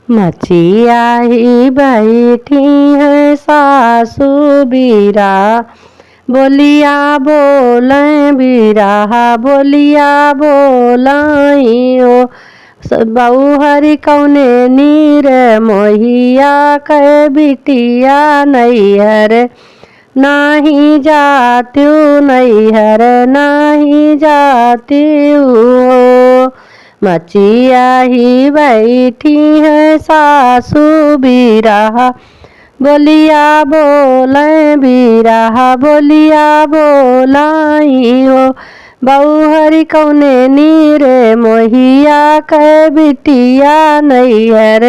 मचिया ही बैठी है सासू बीरा, बोलिया बोलें बीरा बोलिया बोलाई हो। बहू हरि कौने नीर मोहिया कह बिटिया नैहर नाही जात्यू नैहर नाही जात्यू हो। मचिया ही बैठी है सासू बीरा, बोलिया बोलें बीरा बोलिया बोलाई हो। बहू हरि कौने नीर मोहिया कह बिटिया नैहर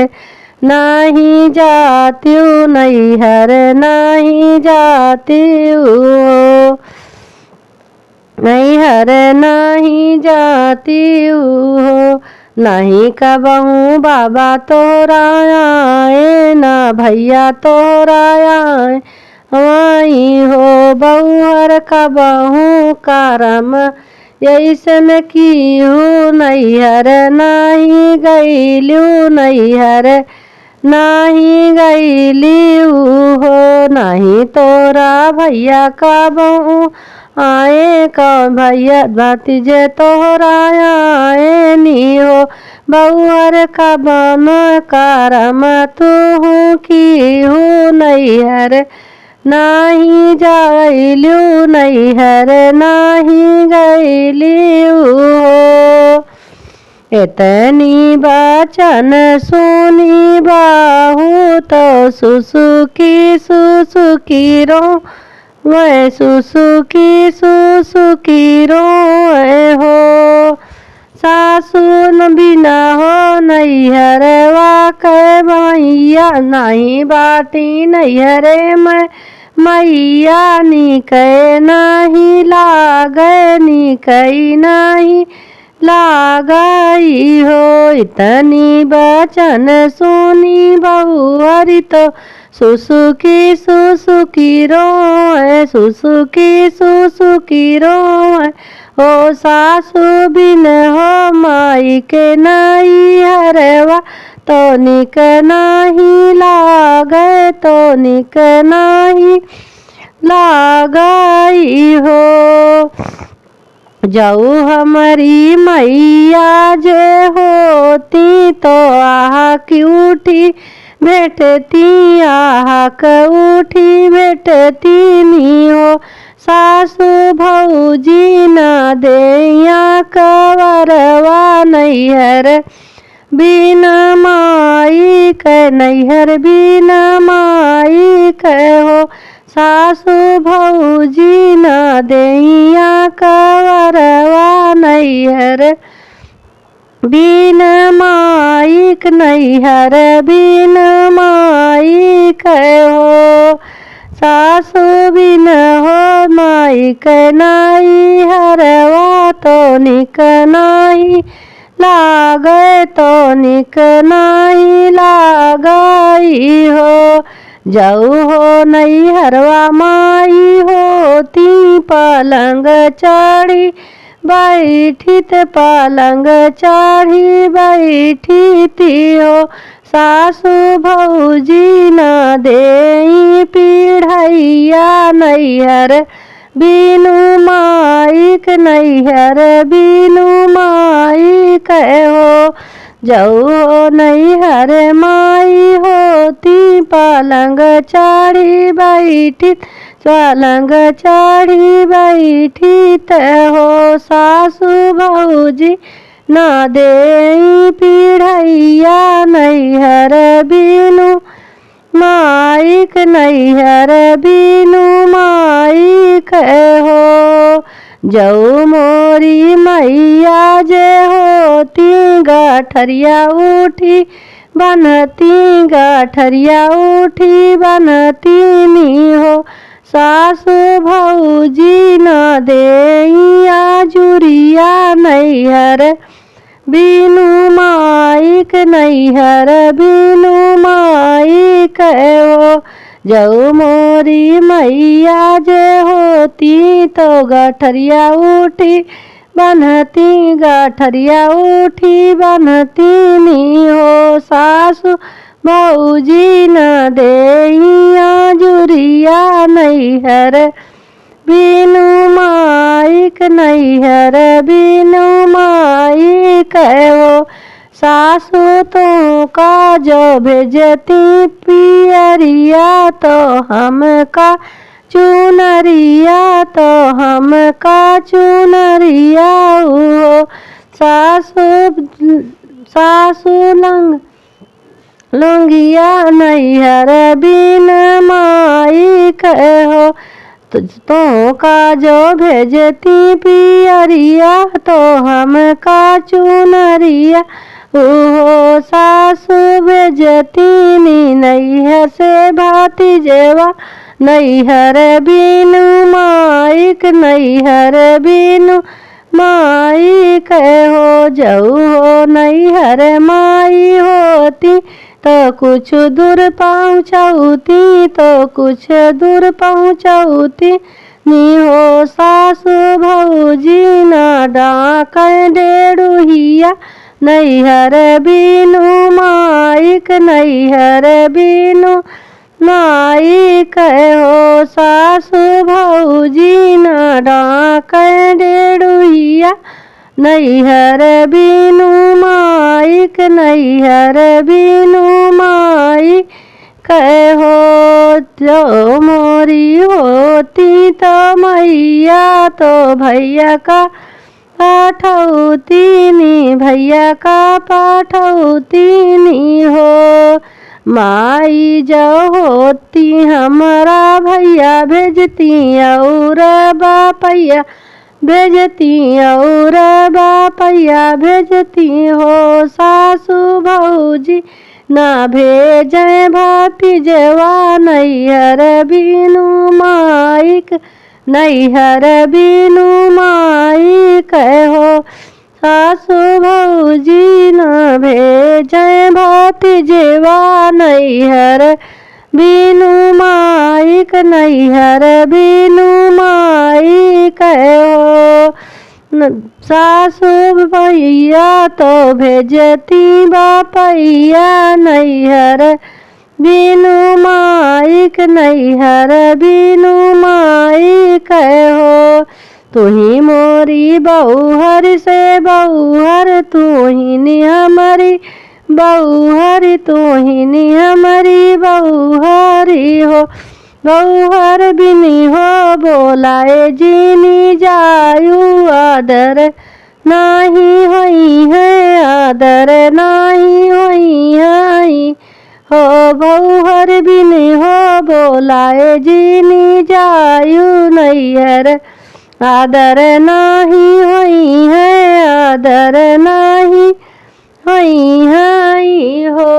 नाही जात्यू नैहर नाही जात्यू हो। नैहर नाही जात्यू हो। नहीं कबहू बाबा तोरा आए ना भैया तोरा आए वही हो। बहुहर कबहू करम ऐसन कीहू नैहर नाही गईलू नैहर नाही गईलू हो। नहीं तोरा भैया कबहू आए कौन भैया भतीजे तोहरा आए नी हो। बहुहर कबन करम तू की हूँ नैहर नाही गईलू नैहर नाही गईलू हो। इतनी बचन सुनी बाहू तो सुसुकी सुसुकी रो वै सुसुकी सुसुकी रोए हो। सासू न बिना हो नैहर वाकई मैया नहीं बाटी नैहरे में मैया निकय नहीं लागे निकई नहीं लागई हो। इतनी बचन सुनी बहू हरि तो सुसुकी सुसुकी रोए सुसुकी सुसुकी रोए हो। सासू बिन हो माई के नैहरवा तो निक नहीं लागे तो निक नहीं लागई हो। जाऊ हमारी मैया जे होती तो आह की उठी भेटती आह क उठी भेटती नी हो। सासू भौजी न देया कवरवा नैहर बिन माई क नैहर बिन माई क हो। सासू भौजी न देया कवरवा नैहर बिन माईक नैहर बिन माईक हो। सासू बिन हो माईक नैहरवा तो निक नहीं लागे तो निक नहीं लागई हो। जाऊ हो नैहरवा माई होती पलंग चढ़ी बैठित पलंग चढ़ी बैठिती हो। सासू भौजी न देई पीढ़ैया नैहर बिनु माईक नैहर बिनु माईक हो। जाऊ नैहर माई होती पलंग चढ़ी बैठित पलंग चढ़ी बैठित हो। सासू भौजी न देई पीढ़ैया नैहर बिनु माईक नैहर बिनु माईक हो। जाऊ मोरी मैया जे होती गठरिया उठी बनती गठरिया उठी बनती नी हो। सासू भौजी न देई जुरिया नैहर बिनु माईक नैहर बिनु माईक हो। जाऊ मोरी मैया जे होती तो गठरिया उठी बनती गठरिया उठी बनती नी हो। सासु भौजी न देहिया जुरिया नैहर बिनु माइक नैहर बिनु माइक हो। सासु तो का जो भेजती पियरिया तो हमका चुनरिया तो हमका चुनरिया हो। सासु लुंगिया नैहर बिन माइक हो। तो का जो भेजती पियरिया तो हमका चुनरिया ओहो। सासु भेजती नी नैहर से भातीजेवा नैहर बिनु माइक नैहर बिनु माइक हो। जऊ हो नैहर माई होती तो कुछ दूर पहुँचौती तो कुछ दूर पहुँचौती नी हो। सासु भौजी न डाक डेढ़ुहिया नैहर बिनु माइक नैहर बिनु माइक हो। सासु भौजी न डाक डेढ़ुहिया नैहर बिनु माइक नैहर बिनु माइक हो। जो मोरी होती तो मैया तो भैया का पाठौती नी भैया का पाठौती नी हो। माई जो होती हमारा भैया भेजती और बापैया भेजती और बापैया भेजती हो। सासु भौजी ना भेजे भातीजेवा नैहर बिनु माइक नैहर बिनु माइक हो। सासु भौजी न भेजे भातीजेवा नैहर बिनु माइक नैहर बिनु माइक हो। सासु भैया तो भेजती बापैया नैहर बिनु माइक नैहर बिनु माइक हो। तुही मोरी बहुहर से बहुहर तुही हमारी बहुहर तुही हमारी बहुहरी हो। बहुहर बिनी हो बोलाए जीनी जायु आदर नाही होई है आदर नाही होई है हो। बहुहर बिनी हो बोलाए जीनी जायु नैहर आदर नाही होई है आदर नाही होई है हो।